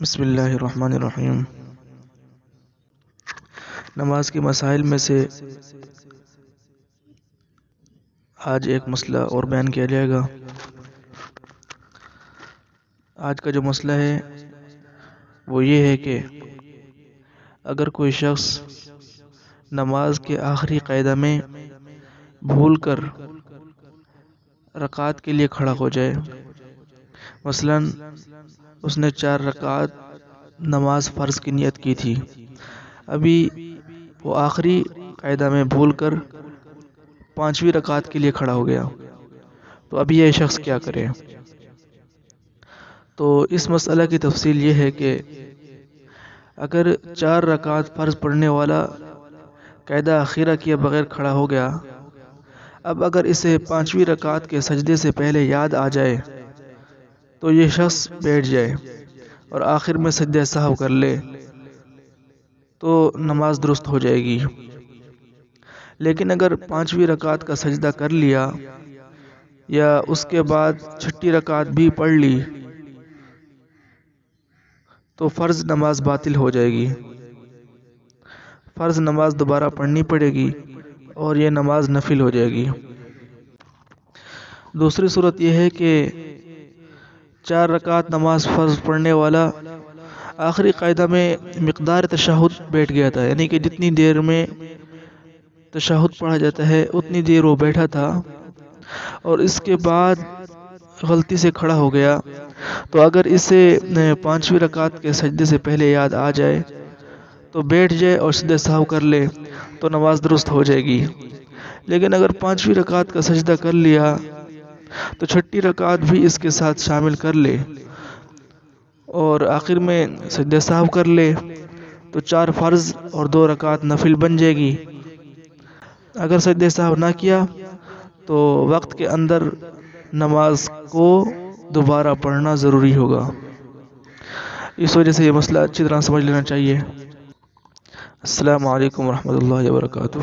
بسم اللہ الرحمن الرحیم۔ نماز کے مسائل میں سے آج ایک مسئلہ اور بیان کیا جائے گا۔ آج کا جو مسئلہ ہے وہ یہ ہے کہ اگر کوئی شخص نماز کے آخری قاعدہ میں بھول کر رکعت کے لیے کھڑا ہو جائے، مثلا اس نے 4 رکعت نماز فرض کی نیت کی تھی، ابھی وہ آخری قاعدہ میں بھول کر 5ویں رکعت کے لیے کھڑا ہو گیا، تو ابھی یہ شخص کیا کرے؟ تو اس مسئلہ کی تفصیل یہ ہے کہ اگر 4 رکعت فرض پڑھنے والا قاعدہ اخیرہ کیے بغیر کھڑا ہو گیا، اب اگر اسے 5ویں رکعت کے سجدے سے پہلے یاد آ جائے تو یہ شخص بیٹھ جائے اور آخر میں سجدہ سہو کر لے تو نماز درست ہو جائے گی۔ لیکن اگر 5ویں رکعت کا سجدہ کر لیا یا اس کے بعد 6ٹھی رکعت بھی پڑھ لی تو فرض نماز باطل ہو جائے گی، فرض نماز دوبارہ پڑھنی پڑے گی اور یہ نماز نفل ہو جائے گی۔ دوسری صورت یہ ہے کہ 4 رکعت نماز فرض پڑھنے والا آخری قاعدہ میں مقدار تشہد بیٹھ گیا تھا، یعنی کہ جتنی دیر میں تشہد پڑھا جاتا ہے اتنی دیر وہ بیٹھا تھا، اور اس کے بعد غلطی سے کھڑا ہو گیا، تو اگر اسے 5ویں رکعت کے سجدے سے پہلے یاد آ جائے تو بیٹھ جائے اور سجدہ سہو کر لے تو نماز درست ہو جائے گی۔ لیکن اگر 5ویں رکعت کا سجدہ کر لیا تو 6ٹھی رکعت بھی اس کے ساتھ شامل کر لے اور آخر میں سجدہ سہو کر لے تو 4 فرض اور 2 رکعت نفل بن جائے گی۔ اگر سجدہ سہو نہ کیا تو وقت کے اندر نماز کو دوبارہ پڑھنا ضروری ہوگا۔ اس وجہ سے یہ مسئلہ اچھی طرح سمجھ لینا چاہیے۔ السلام علیکم ورحمۃ اللہ وبرکاتہ۔